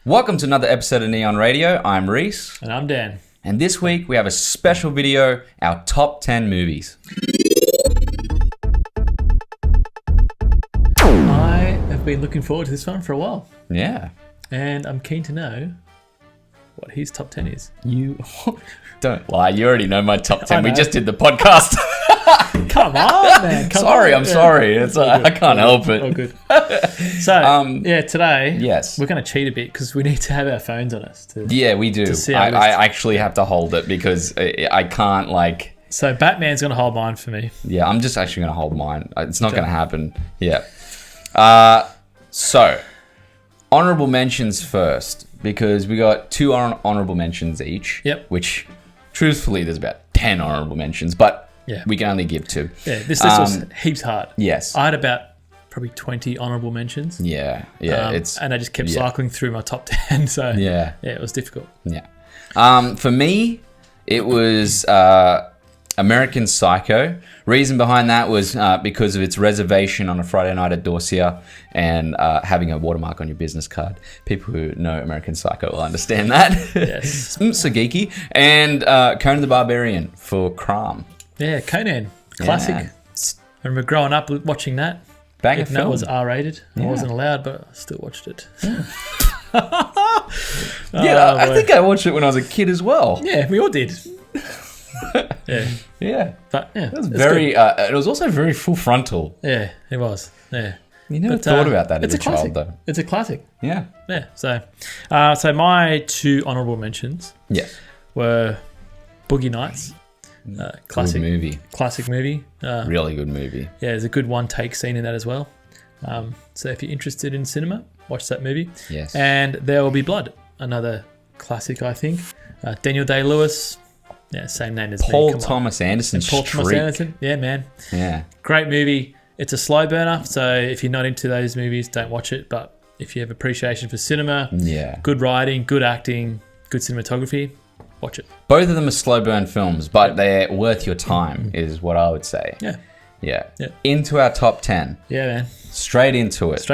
Welcome to another episode of Neon Radio. I'm Reece. And I'm Dan. And this week we have a special video, our top 10 movies. I have been looking forward to this one for a while. Yeah. And I'm keen to know what his top 10 is. You don't lie. You already know my top 10. We just did the podcast. Come on, man. I'm sorry. It's I can't help it. Oh, good. So, today yes, we're going to cheat a bit because we need to have our phones on us. Yeah, we do. I actually have to hold it because I can't So Batman's going to hold mine for me. Yeah, I'm just actually going to hold mine. It's not going to happen. Yeah. So, honorable mentions first because we got two honorable mentions each. Yep. Which, truthfully, there's about 10 honorable mentions, but yeah, we can only give two. Yeah, this list was heaps hard. Yes. I had about probably 20 honorable mentions. Yeah. And I just kept cycling through my top 10. So yeah, it was difficult. Yeah. For me, it was American Psycho. Reason behind that was because of its reservation on a Friday night at Dorsia and having a watermark on your business card. People who know American Psycho will understand that. Yes. So geeky. And Conan the Barbarian for Cram. Yeah, Conan. Classic. Yeah. I remember growing up watching that. Banger Even film. though it was R-rated. Yeah. I wasn't allowed, but I still watched it. I think I watched it when I was a kid as well. Yeah, we all did. Yeah. But yeah, It was very. It was also very full frontal. Yeah, it was. Yeah. You never thought about that as a child, though. It's a classic. Yeah. Yeah. So my two honourable mentions were Boogie Nights. Classic Good movie. Classic movie. Really good movie. Yeah, there's a good one-take scene in that as well. So if you're interested in cinema, watch that movie. Yes. And There Will Be Blood, another classic, I think. Daniel Day-Lewis, same name as Paul me. Thomas Anderson. Paul Thomas Anderson, yeah, man. Yeah. Great movie. It's a slow burner, so if you're not into those movies, don't watch it. But if you have appreciation for cinema, good writing, good acting, good cinematography, watch it. Both of them are slow burn films, but they're worth your time, is what I would say. Yeah. Into our top 10. Yeah, man. Straight into it.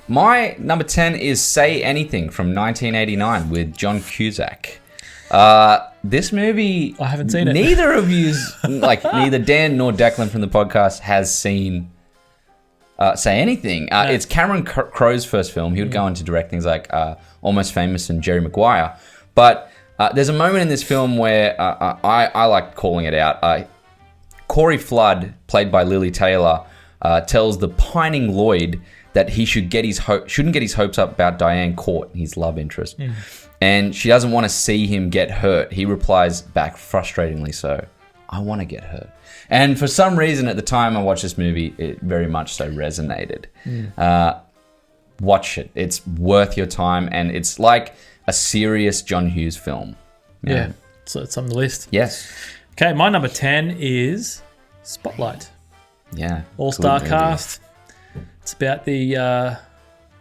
My number 10 is Say Anything from 1989 with John Cusack. This movie, I haven't seen it. Neither of you, neither Dan nor Declan from the podcast has seen Say Anything. It's Cameron Crowe's first film. He would go on to direct things like Almost Famous and Jerry Maguire. But there's a moment in this film where I like calling it out. Corey Flood, played by Lily Taylor, tells the pining Lloyd that he shouldn't get his hopes up about Diane Court, his love interest. And she doesn't want to see him get hurt. He replies back frustratingly so, I want to get hurt. And for some reason at the time I watched this movie, it very much so resonated. Watch it. It's worth your time and it's like a serious John Hughes film. Yeah. So it's on the list. Yes. Okay, my number 10 is Spotlight. Yeah. All-star cast. It's about the, how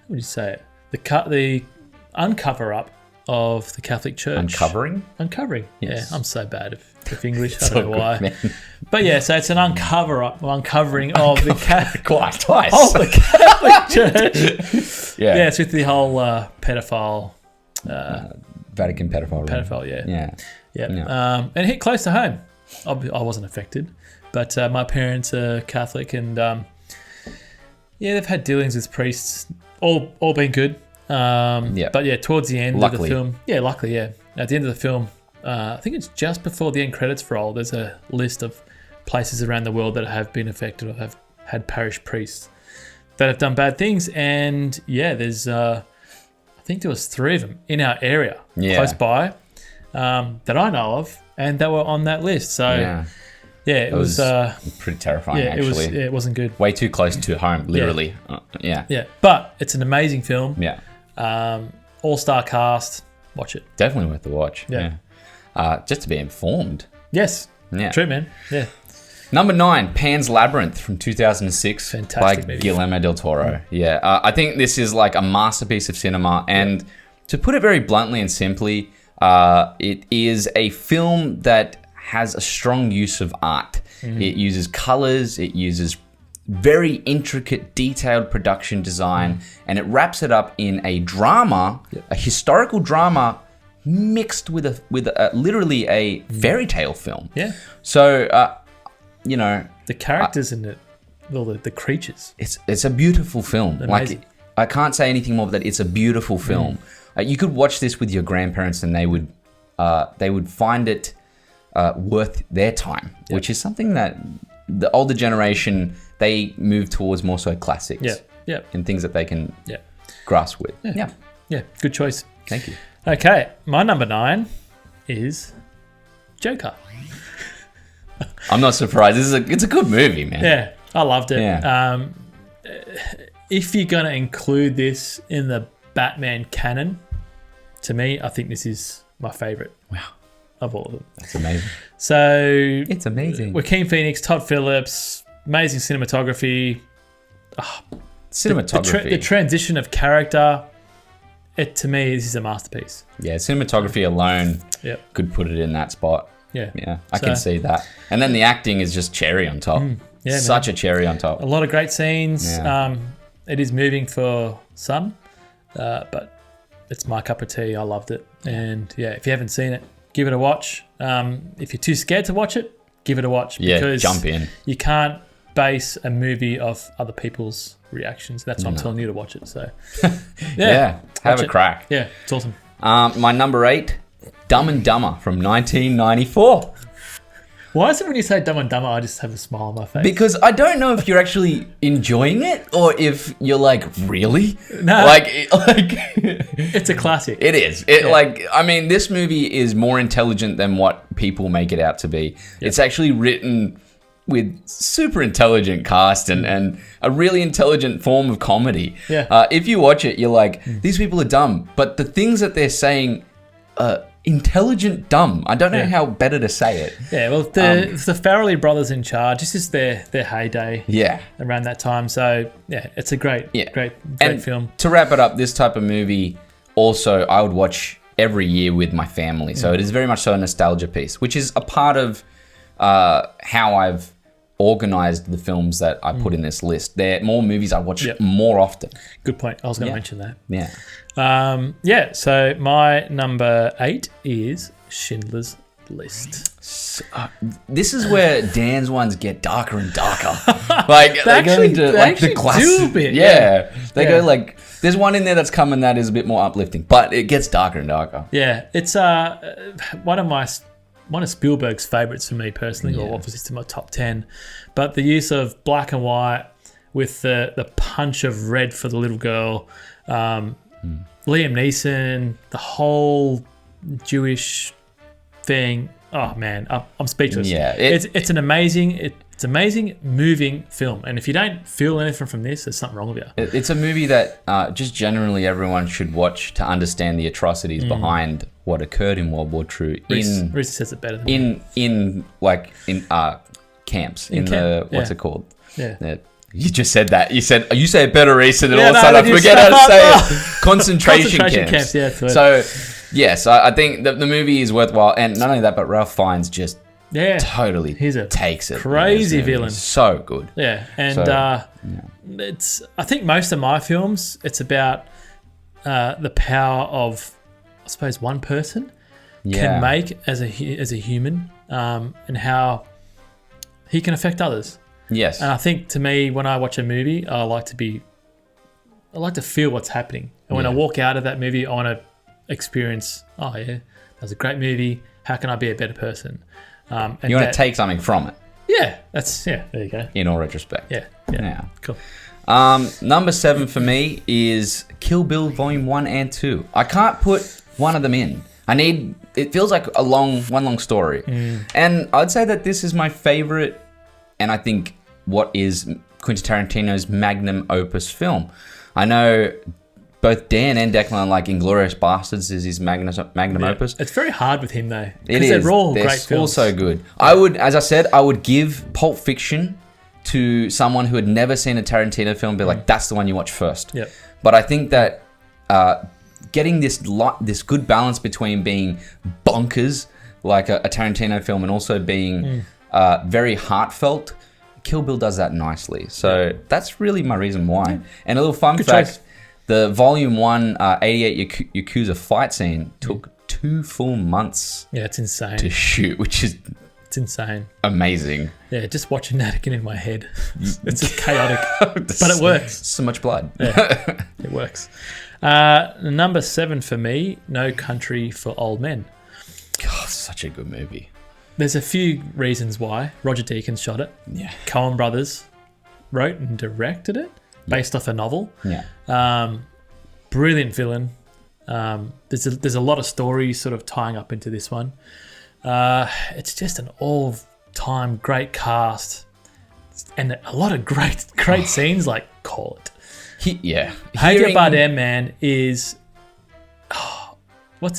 would you say it? The uncover-up of the Catholic Church. Uncovering? Uncovering. Yes. Yeah, I'm so bad at English. I don't know good, why. Man. But yeah, so it's an uncovering of the twice. of the Catholic Church. Yeah. Yeah, it's with the whole pedophile. Vatican pedophile. Pedophile, yeah. Yeah. And it hit close to home. I wasn't affected, but my parents are Catholic, and they've had dealings with priests. All been good. But yeah, towards the end of the film, luckily, at the end of the film, I think it's just before the end credits roll. There's a list of places around the world that have been affected or have had parish priests that have done bad things, and there's I think there was 3 of them in our area, close by, that I know of, and they were on that list. So it was pretty terrifying. Actually, it wasn't good. Way too close to home, literally. But it's an amazing film. All-star cast. Watch it. Definitely worth the watch. Just to be informed. Yes. Yeah. True, man. Yeah. Number 9, Pan's Labyrinth from 2006 Fantastic by movie. Guillermo del Toro. I think this is like a masterpiece of cinema, and to put it very bluntly and simply, it is a film that has a strong use of art. It uses colors, it uses very intricate, detailed production design, and it wraps it up in a drama, a historical drama, mixed with literally a fairy tale film. Yeah. So, the characters in it, well, the creatures. It's a beautiful film. Amazing. Like, I can't say anything more but that it's a beautiful film. You could watch this with your grandparents, and they would find it worth their time, which is something that the older generation, they move towards more so classics. And things that they can grasp with. Yeah, good choice. Thank you. Okay, my number 9 is Joker. I'm not surprised. It's a good movie, man. Yeah, I loved it. Yeah. If you're going to include this in the Batman canon, to me, I think this is my favourite. Wow. Of all of them. That's amazing. So it's amazing. Joaquin Phoenix, Todd Phillips, amazing cinematography. Cinematography. The transition of character. To me, this is a masterpiece. Yeah, cinematography alone could put it in that spot. Yeah, I can see that. And then the acting is just cherry on top. Such a cherry on top. A lot of great scenes. Yeah. It is moving for some, but it's my cup of tea. I loved it. And if you haven't seen it, give it a watch. If you're too scared to watch it, give it a watch. Because jump in. You can't base a movie off other people's reactions. That's why I'm telling you to watch it. So, have a crack. Yeah, it's awesome. My number 8, Dumb and Dumber from 1994. Why is it when you say Dumb and Dumber, I just have a smile on my face? Because I don't know if you're actually enjoying it or if you're like, really? No. Like it's a classic. It is. This movie is more intelligent than what people make it out to be. Yep. It's actually written with super intelligent cast and a really intelligent form of comedy. Yeah. If you watch it, you're like, these people are dumb, but the things that they're saying are intelligent dumb. I don't know how better to say it. Yeah, well, the Farrelly brothers in charge. This is their heyday. Yeah. Around that time. So, it's a great film. To wrap it up, this type of movie also I would watch every year with my family. So it is very much so a nostalgia piece, which is a part of how I've organized the films that I put in this list. They're more movies I watch more often. Good point. I was going to mention that. Yeah. So my number 8 is Schindler's List. This is where Dan's ones get darker and darker. Like they go into like the classic. Do a bit, They go like there's one in there that's coming that is a bit more uplifting, but it gets darker and darker. Yeah, it's one of Spielberg's favorites for me personally, or obviously it's in my top 10. But the use of black and white with the punch of red for the little girl, Liam Neeson, the whole Jewish thing. Oh man, I'm speechless. Yeah, it's an amazing moving film, and if you don't feel anything from this, there's something wrong with you. It's a movie that just generally everyone should watch to understand the atrocities behind what occurred in World War II. Reece says it better than in camps. What's it called? Yeah. You just said that. You say it better, Reece, and then all of a sudden I forget how to say it. Concentration camps. Yeah. So, yes, I think the movie is worthwhile. And not only that, but Ralph Fiennes just totally takes it. Crazy villain. So good. Yeah. And it's, I think most of my films, it's about the power of, I suppose, one person can make as a human, and how he can affect others. Yes. And I think to me, when I watch a movie, I like to feel what's happening. And when I walk out of that movie, I want to experience, that was a great movie. How can I be a better person? And you want to take something from it. Yeah, there you go. In all retrospect. Yeah. Cool. Number 7 for me is Kill Bill Volume 1 and 2. I can't put one of them in. It feels like one long story. And I'd say that this is my favorite, and I think what is Quentin Tarantino's magnum opus film. I know both Dan and Declan like Inglourious Bastards is his magnum opus. It's very hard with him though. It is. They're all great films. All films. so good. I would give Pulp Fiction to someone who had never seen a Tarantino film, be like, that's the one you watch first. Yep. But I think that getting this good balance between being bonkers like a Tarantino film and also being very heartfelt Kill Bill does that nicely. So that's really my reason why. And a little fun Good fact, choice. the Volume 1 88 Yakuza fight scene took 2 full months Yeah, it's insane. to shoot, which is It's insane. amazing. Yeah, just watching that again in my head. It's just chaotic, but it works. So much blood. Yeah, it works. Number 7 for me, No Country for Old Men. God, such a good movie. There's a few reasons why. Roger Deakins shot it. Yeah. Coen Brothers wrote and directed it, based off a novel. Yeah. Brilliant villain. There's a lot of stories sort of tying up into this one. It's just an all-time great cast and a lot of great scenes. Like, call it. Javier Bardem, man, is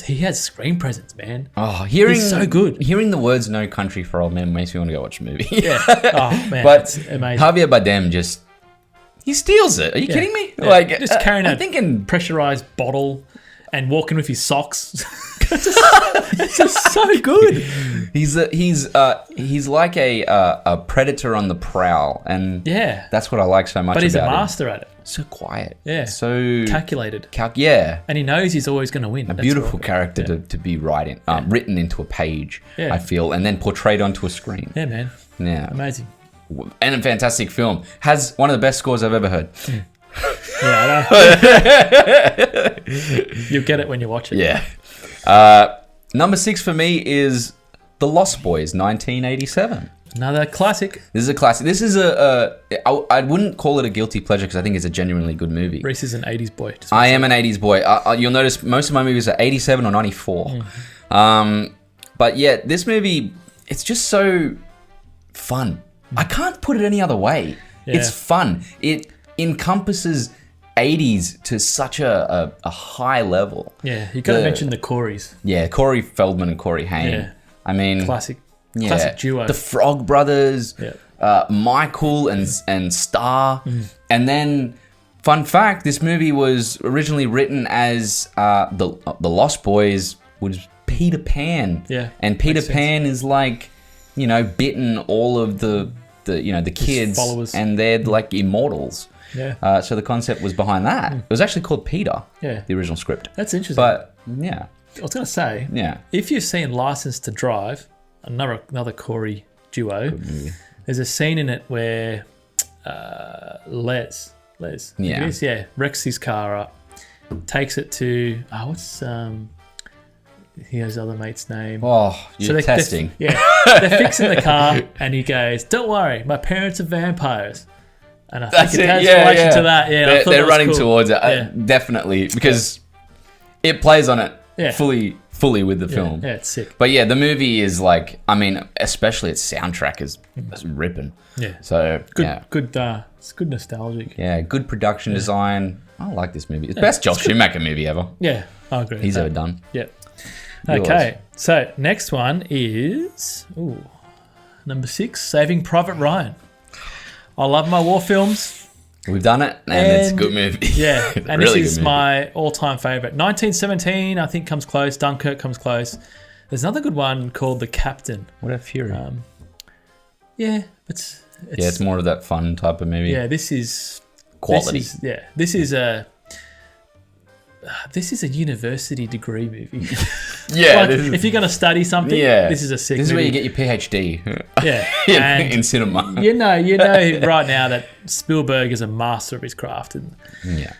he has screen presence, man. Oh, He's so good. Hearing the words "No Country for Old Men" makes me want to go watch a movie. Yeah. Oh man, but it's amazing. Javier Bardem he steals it. Are you kidding me? Yeah. Like just carrying I'm a thinking pressurized bottle and walking with his socks. it's just so good. He's like a predator on the prowl, and Yeah. that's what I like so much. But he's a about him. master at it. So quiet. Yeah. So Calculated. Yeah. And he knows he's always going to win. A beautiful character to be written into a page, Yeah. I feel, and then portrayed onto a screen. Yeah, man. Yeah. Amazing. And a fantastic film. Has one of the best scores I've ever heard. Yeah, I know. You'll get it when you watch it. Yeah. Number 6 for me is The Lost Boys, 1987. Another classic. This is a classic. This is I wouldn't call it a guilty pleasure because I think it's a genuinely good movie. Reece is an 80s boy. I am an 80s boy. You'll notice most of my movies are 87 or 94. But yeah, this movie, it's just so fun. I can't put it any other way. Yeah. It's fun. It encompasses 80s to such a high level. Yeah, you got to mention the Coreys. Yeah, Corey Feldman and Corey Haim. Yeah. I mean... Classic duo. The Frog Brothers, Yeah. Michael and Star. And then, fun fact, this movie was originally written as the Lost Boys was Peter Pan. Yeah, And Peter makes sense. Pan is like, bitten all of the kids, followers. and they're like immortals. Yeah. So the concept was behind that. It was actually called Peter, Yeah. the original script. That's interesting. But yeah, I was going to say, yeah. if you've seen License to Drive, another Corey duo, there's a scene in it where Les, Yeah. it is, wrecks his car up, takes it to, his other mate's name. Oh, you're testing. They're fixing the car, and he goes, "Don't worry, my parents are vampires." And I think it has relation to that. Yeah, I thought they're that was running cool. towards it, Yeah. definitely, because it plays on it Yeah. fully with the film. Yeah, it's sick. But yeah, the movie is like, I mean, especially its soundtrack is ripping. Yeah, So good. It's good nostalgic. yeah, good production design. I like this movie. It's the best Joel Schumacher movie ever Yeah, I agree. he's ever done. Yeah. Yours. Okay, so next one is number 6, Saving Private Ryan. I love my war films. We've done it, and it's a good movie. Yeah, It's a and really this is good movie. my all-time favorite. 1917, I think, comes close. Dunkirk comes close. There's another good one called The Captain. What a fury. Yeah, it's It's more of that fun type of movie. yeah. This is Quality. This is a university degree movie. Yeah. Like, if you're going to study something, this is a sick This is where movie. you get your PhD. Yeah, in cinema. you know right now that Spielberg is a master of his craft, and Yeah.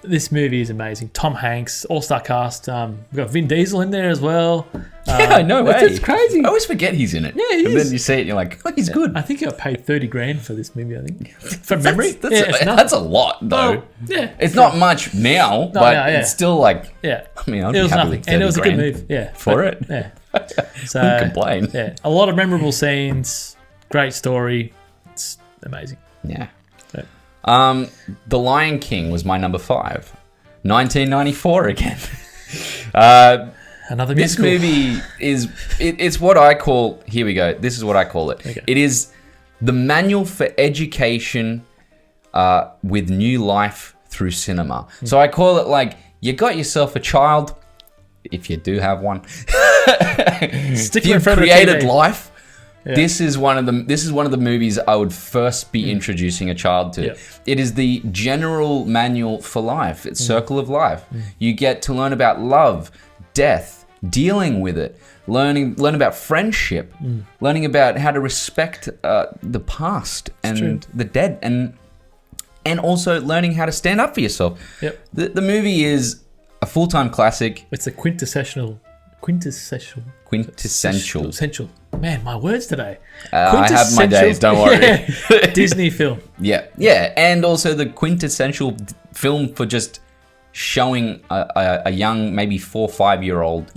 this movie is amazing. Tom Hanks, all-star cast. We've got Vin Diesel in there as well. Yeah, no way. It's crazy. I always forget he's in it. Yeah, he and is. then you see it and you're like, oh, he's good. I think he got paid $30,000 for this movie. I think from memory. That's a lot, though. Yeah, It's not much now, but it's still like, yeah. I mean, I'd It be was happy nothing, with and it was a good $30,000 move. Yeah, for it. Yeah. So Wouldn't complain. yeah, a lot of memorable scenes. Great story. It's amazing. Yeah. Yeah. The Lion King was my number 5. 1994 again. Another This musical. movie it's what I call, here we go, this is what I call it. Okay. It is the manual for education with new life through cinema. So I call it like, you got yourself a child, if you do have one. Stick If them in you've front of the created TV. life, Yeah. This is one of the movies I would first be introducing a child to. Yeah. It is the general manual for life. It's Circle of Life. You get to learn about love, death, dealing with it, learn about friendship, learning about how to respect the past and the dead, and also learning how to stand up for yourself. Yep. The movie is a full-time classic. It's a quintessential. Essential. Man, my words today. I have my days, don't worry. Yeah. Disney film. Yeah, and also the quintessential film for just showing a young, maybe 4 or 5 year old,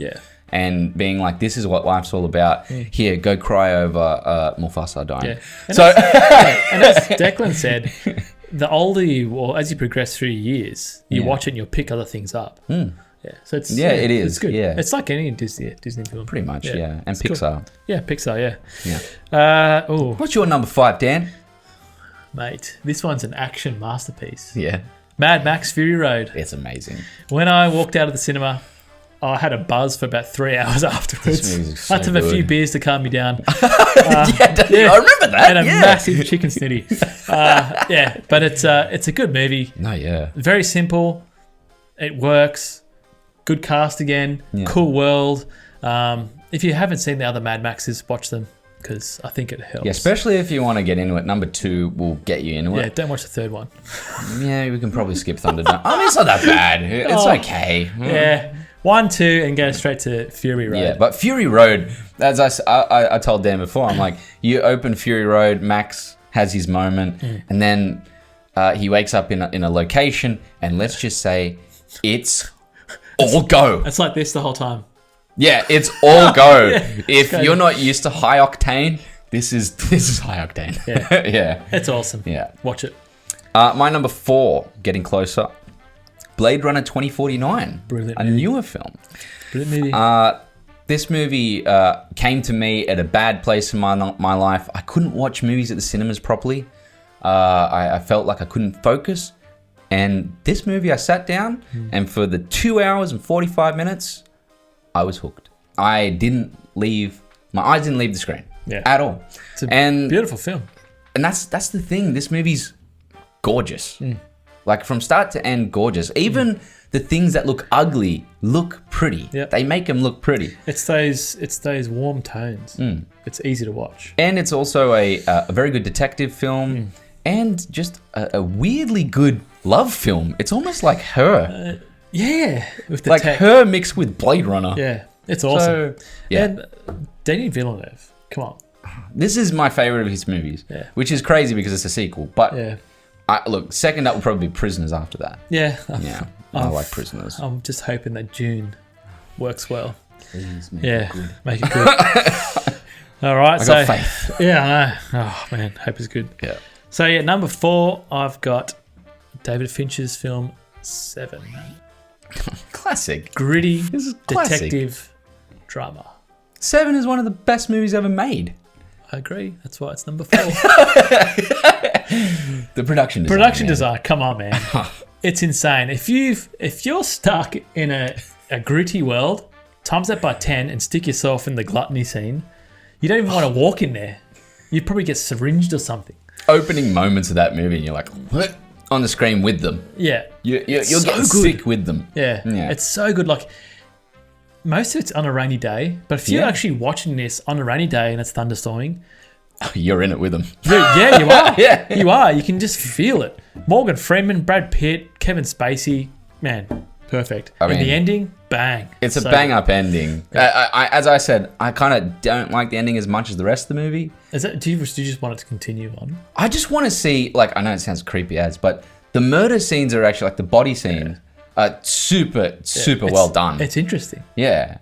and being like, "This is what life's all about." Here, go cry over Mufasa dying. Yeah. And as Declan said, the older you, or as you progress through years, you watch it and you'll pick other things up. Yeah, so it's it is. It's good. Yeah, it's like any Disney film. Pretty much. Yeah, and it's Pixar. Cool. Yeah, Pixar. Yeah. Oh, What's your number 5, Dan? mate, this one's an action masterpiece. Yeah, Mad Max Fury Road. it's amazing. When I walked out of the cinema, I had a buzz for about 3 hours afterwards. This movie's so I had to have a few good. beers to calm me down. I remember that. And a massive chicken snitty. But it's a good movie. No, yeah. Very simple. It works. Good cast again. Yeah. Cool world. If you haven't seen the other Mad Maxes, watch them because I think it helps. Yeah, especially if you want to get into it. Number 2 will get you into Yeah, it. don't watch the third one. Yeah, we can probably skip Thunderdome. I mean, it's not that bad. It's okay. Yeah. 1, 2, and go straight to Fury Road. Yeah, but Fury Road, as I told Dan before, I'm like, you open Fury Road, Max has his moment, and then he wakes up in a location, and let's just say it's all go. It's like this the whole time. Yeah, it's all go. If go. you're not used to high octane, this is high octane. Yeah. Yeah. It's awesome. Yeah. Watch it. My number 4, getting closer, Blade Runner 2049. Brilliant a movie. newer film. Brilliant movie. This movie came to me at a bad place in my life. I couldn't watch movies at the cinemas properly. I felt like I couldn't focus. And this movie, I sat down, and for the 2 hours and 45 minutes, I was hooked. My eyes didn't leave the screen at all. It's a beautiful film. And that's the thing. This movie's gorgeous. Like from start to end, gorgeous. Even the things that look ugly look pretty. Yep. They make them look pretty. It's those warm tones. It's easy to watch. And it's also a very good detective film, and just a weirdly good love film. It's almost like Her. With the Like tech. Her mixed with Blade Runner. Yeah, it's awesome. So, yeah. And Denis Villeneuve, come on. This is my favorite of his movies, which is crazy because it's a sequel. But look, second up would probably be Prisoners after that. Yeah. Yeah, I like Prisoners. I'm just hoping that June works well. Please make it good. Make it good. All right. I got faith. Yeah, I know. Oh, man. Hope it's good. Yeah. So, number 4, I've got David Fincher's film 7. Classic. Gritty This is classic. detective drama. 7 is one of the best movies ever made. I agree. That's why it's number 4. The production design. Production design. Come on, man. It's insane. If you're stuck in a gritty world, times that by 10 and stick yourself in the gluttony scene, you don't even want to walk in there. You'd probably get syringed or something. Opening moments of that movie, and you're like, what? On the screen with them. Yeah. You're so getting good. sick with them. Yeah. It's so good. Like, most of it's on a rainy day, but if you're actually watching this on a rainy day and it's thunderstorming, You're in it with them. yeah, you are. Yeah. You are. You can just feel it. Morgan Freeman, Brad Pitt, Kevin Spacey, man, perfect. I mean, and the ending, bang. It's a bang-up ending. As I said, I kind of don't like the ending as much as the rest of the movie. Do you just want it to continue on? I just want to see, like, I know it sounds creepy as, but the murder scenes are actually, like, the body scenes are super well done. It's interesting. Yeah.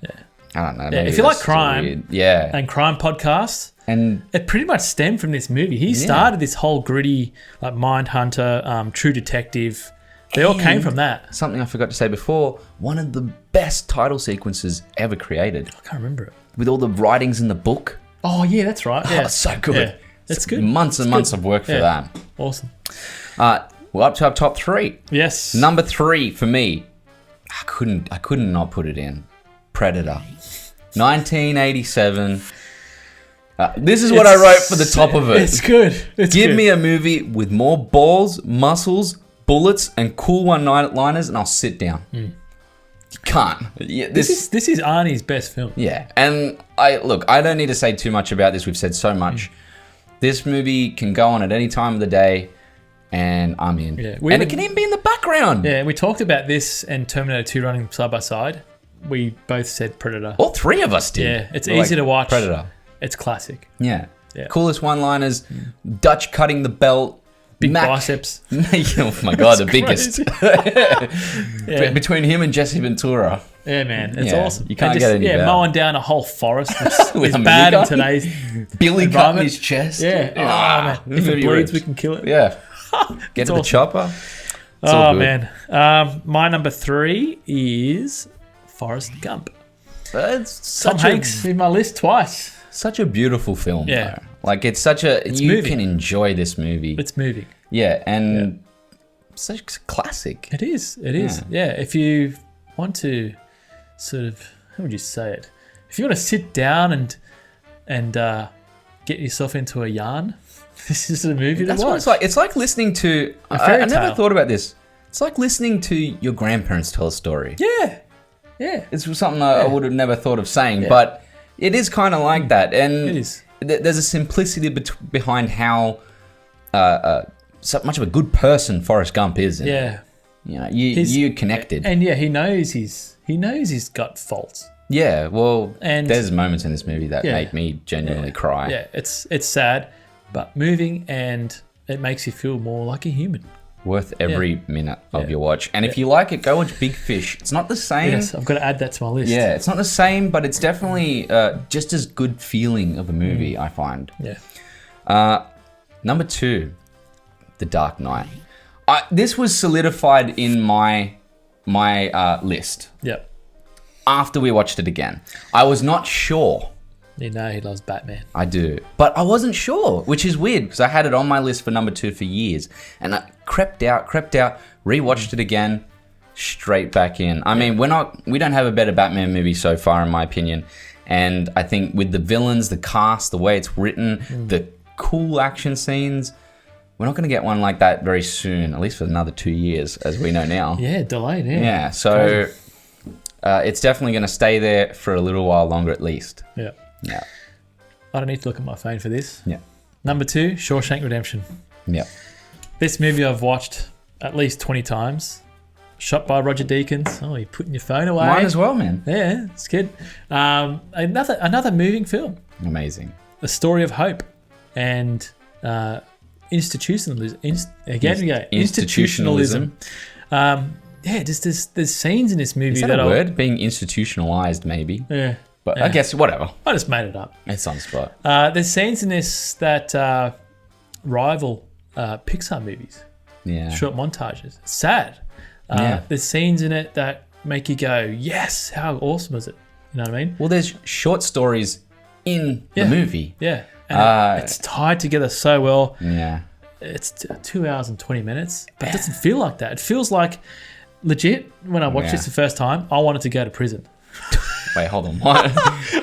I don't know. Yeah, maybe if you like that's crime weird. Yeah. and crime podcasts, And it pretty much stemmed from this movie. He started this whole gritty, like Mindhunter, True Detective. They all came from that. something I forgot to say before, one of the best title sequences ever created. I can't remember it. With all the writings in the book. Oh, yeah, that's right. Yeah. Oh, it's so good. Yeah. It's good. Months and months of work for that. Awesome. Well, up to our top 3. Yes. Number 3 for me, I couldn't not put it in. Predator. 1987. This is what I wrote for the top of it. It's good. Give me a movie with more balls, muscles, bullets, and cool one-liners, and I'll sit down. You can't. Yeah, This is Arnie's best film. Yeah, and I don't need to say too much about this. We've said so much. This movie can go on at any time of the day, and I'm in. Yeah, and it can even be in the background. Yeah, we talked about this and Terminator 2 running side by side. We both said Predator. All three of us did. Yeah, it's easy to watch. Predator. It's classic. Yeah. Coolest one-liners. Dutch cutting the belt. Big biceps. Oh my God, the biggest. Between him and Jesse Ventura. Yeah, man. It's awesome. You can't get any better. Mowing down a whole forest is bad in today's Billy cutting his chest. Yeah. Man. If it bleeds, we can kill it. Yeah. Get to the chopper. Man. My number 3 is Forrest Gump. Tom Hanks in my list twice. Such a beautiful film. Yeah. Though. Like, it's such a... You can enjoy this movie. It's moving. Yeah, and such a classic. It is. Yeah, if you want to sort of... How would you say it? If you want to sit down and get yourself into a yarn, this is the movie to watch. What it's like. It's like listening to... I never thought about this. It's like listening to your grandparents tell a story. Yeah. It's something I would have never thought of saying, but it is kind of like that. And it is. There's a simplicity behind how so much of a good person Forrest Gump is. You know, you're connected. And he knows he's got faults. Yeah, well, and there's moments in this movie that make me genuinely cry. Yeah, it's sad, but moving, and it makes you feel more like a human. Worth every minute of your watch. And if you like it, go watch Big Fish. It's not the same. Yes, I've got to add that to my list. Yeah, it's not the same, but it's definitely just as good feeling of a movie, I find. Yeah. Number 2, The Dark Knight. This was solidified in my list. Yep. After we watched it again. I was not sure. You know he loves Batman. I do. But I wasn't sure, which is weird because I had it on my list for number 2 for years. And I crept out, rewatched it again, straight back in. I mean, we don't have a better Batman movie so far, in my opinion. And I think with the villains, the cast, the way it's written, the cool action scenes, we're not going to get one like that very soon, at least for another 2 years, as we know now. Yeah, delayed, Yeah, so it's definitely going to stay there for a little while longer at least. Yeah. Yeah. I don't need to look at my phone for this. Yeah. Number 2, Shawshank Redemption. Yeah. This movie I've watched at least 20 times. Shot by Roger Deakins. Oh, you're putting your phone away. Mine as well, man. Yeah, it's good. Another moving film. Amazing. A story of hope and institutionalism. Institutionalism. There's scenes in this movie Is that a word? Being institutionalized, maybe. Yeah. But I guess whatever. I just made it up. It's on the spot. There's scenes in this that rival Pixar movies. Yeah. Short montages. It's sad. There's scenes in it that make you go, yes, how awesome is it? You know what I mean? Well, there's short stories in the movie. Yeah. And it's tied together so well. Yeah. It's 2 hours and 20 minutes, but it doesn't feel like that. It feels like, legit, when I watched this the first time, I wanted to go to prison. Wait, hold on. What?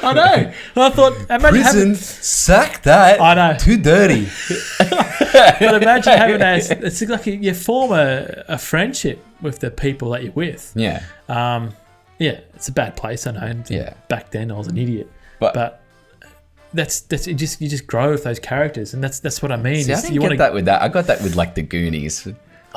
I know. I thought, prison, sack that. I know. Too dirty. But imagine having it's like you form a friendship with the people that you're with. Yeah. It's a bad place, I know. Yeah. Back then, I was an idiot. But that's you just grow with those characters, and that's what I mean. See, I didn't get that with that. I got that with like the Goonies.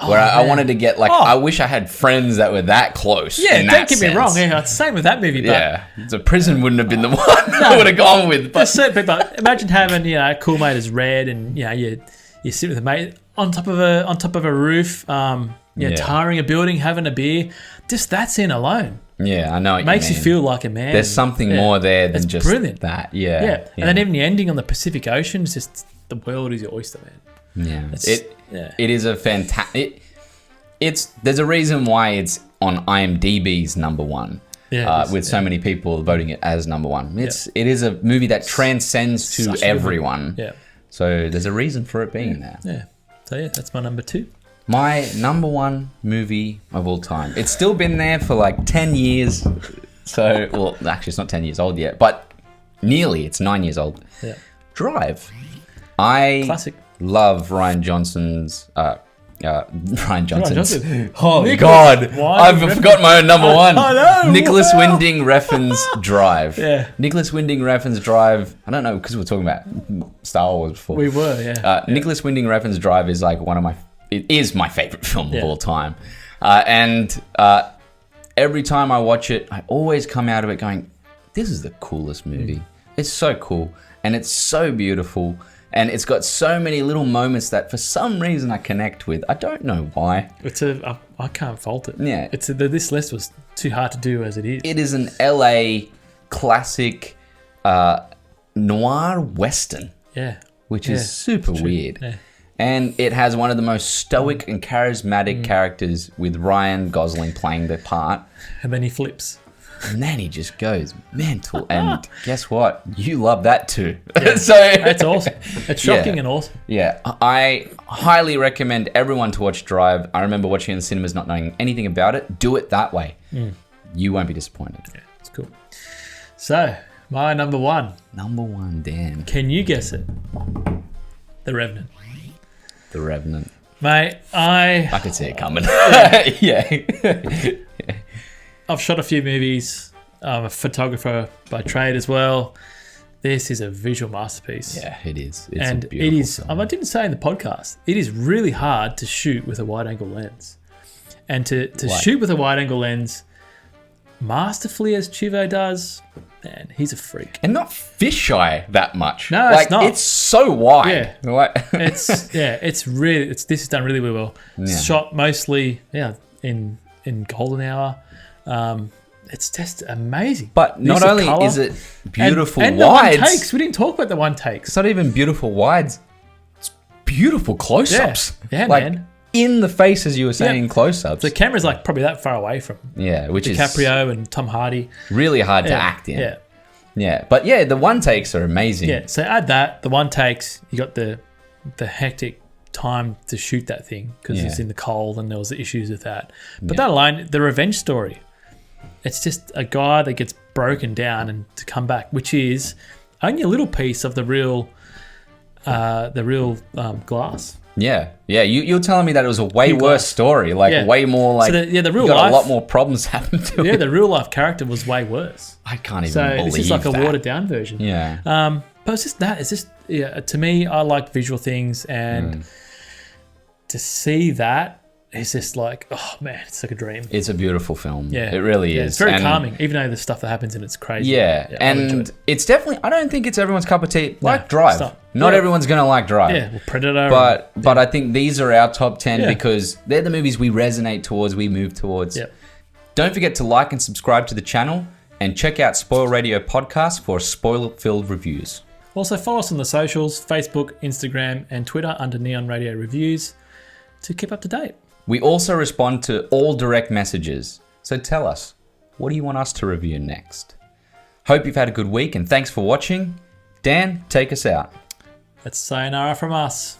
Where I wanted to get I wish I had friends that were that close. Yeah, don't get me wrong. Yeah, it's the same with that movie. But the prison wouldn't have been the one I would have gone with. But there's certain people. Imagine having a cool mate as Red, and you sit with a mate on top of a roof, tarring a building, having a beer. Just that scene alone. Yeah, I know. It makes you feel like a man. There's something more there than just brilliant. That. Yeah. And then even the ending on the Pacific Ocean is just the world is your oyster, man. Yeah, it is a fantastic. There's a reason why it's on IMDb's number 1. With so many people voting it as number 1. It is a movie that transcends to everyone. Yeah. So there's a reason for it being there. Yeah. So that's my number 2. My number 1 movie of all time. It's still been there for like 10 years. So, well, actually, it's not 10 years old yet, but nearly. It's 9 years old. Yeah. Drive. I Classic. love Ryan Johnson's. Ryan Johnson's. Johnson. Oh Nicholas God! Winding I've forgotten my own number one. I know, Nicholas wow. Winding Refn's Drive. Yeah. Nicholas Winding Refn's Drive. I don't know because we were talking about Star Wars before. We were, yeah. Nicholas Winding Refn's Drive is like it is my favorite film of all time, and every time I watch it, I always come out of it going, "This is the coolest movie. It's so cool, and it's so beautiful." And it's got so many little moments that for some reason I connect with. I don't know why. I can't fault it. Yeah. This list was too hard to do as it is. It is an LA classic noir western. Yeah. Which is super weird. Yeah. And it has one of the most stoic and charismatic characters with Ryan Gosling playing the part. And then he flips. And then he just goes mental. And guess what? You love that too. Yeah. So That's awesome. It's shocking and awesome. Yeah. I highly recommend everyone to watch Drive. I remember watching it in the cinemas not knowing anything about it. Do it that way. You won't be disappointed. Yeah, it's cool. So, my number one. Number one, Dan. Can you guess it? The Revenant. The Revenant. Mate, I could see it coming. Yeah. I've shot a few movies. I'm a photographer by trade as well. This is a visual masterpiece. Yeah, it is. It's and a beautiful it is, film. I didn't say in the podcast, it is really hard to shoot with a wide angle lens. And to shoot with a wide angle lens masterfully as Chivo does, man, he's a freak. And not fisheye that much. No, it's not. It's so wide. Yeah. Like, This is done really, really well. Yeah. Shot mostly, in golden hour. It's just amazing. But not only is it beautiful and wides. the one takes. We didn't talk about the one takes. It's not even beautiful wides. It's beautiful close-ups. Yeah, like, man. In the face, as you were saying, close-ups. The camera's like probably that far away from which is DiCaprio and Tom Hardy. really hard to act in. Yeah. Yeah. But yeah, the one takes are amazing. Yeah. So add that, the one takes, you got the hectic time to shoot that thing because it's in the cold and there was the issues with that. But that alone, the revenge story, it's just a guy that gets broken down and to come back, which is only a little piece of the real glass. Yeah. Yeah. You're telling me that it was a way worse story, way more like so the real got life, a lot more problems happen to it. Yeah, the real life character was way worse. I can't even So believe this is like a that. watered down version. Yeah. But it's just that. It's just to me, I like visual things, and to see that is just like, oh man, it's like a dream. It's a beautiful film. Yeah, It really is. It's very calming, even though the stuff that happens in it's crazy. Yeah, I enjoy and it. it's definitely. I don't think it's everyone's cup of tea. Like it's Drive. Not everyone's gonna like Drive. Yeah, well, Predator. But I think these are our top 10 Yeah. because they're the movies we resonate towards, we move towards. Yep. Don't forget to like and subscribe to the channel and check out Spoil Radio Podcast for spoiler-filled reviews. Also follow us on the socials, Facebook, Instagram, and Twitter under Neon Radio Reviews to keep up to date. We also respond to all direct messages. So tell us, what do you want us to review next? Hope you've had a good week and thanks for watching. Dan, take us out. That's sayonara from us.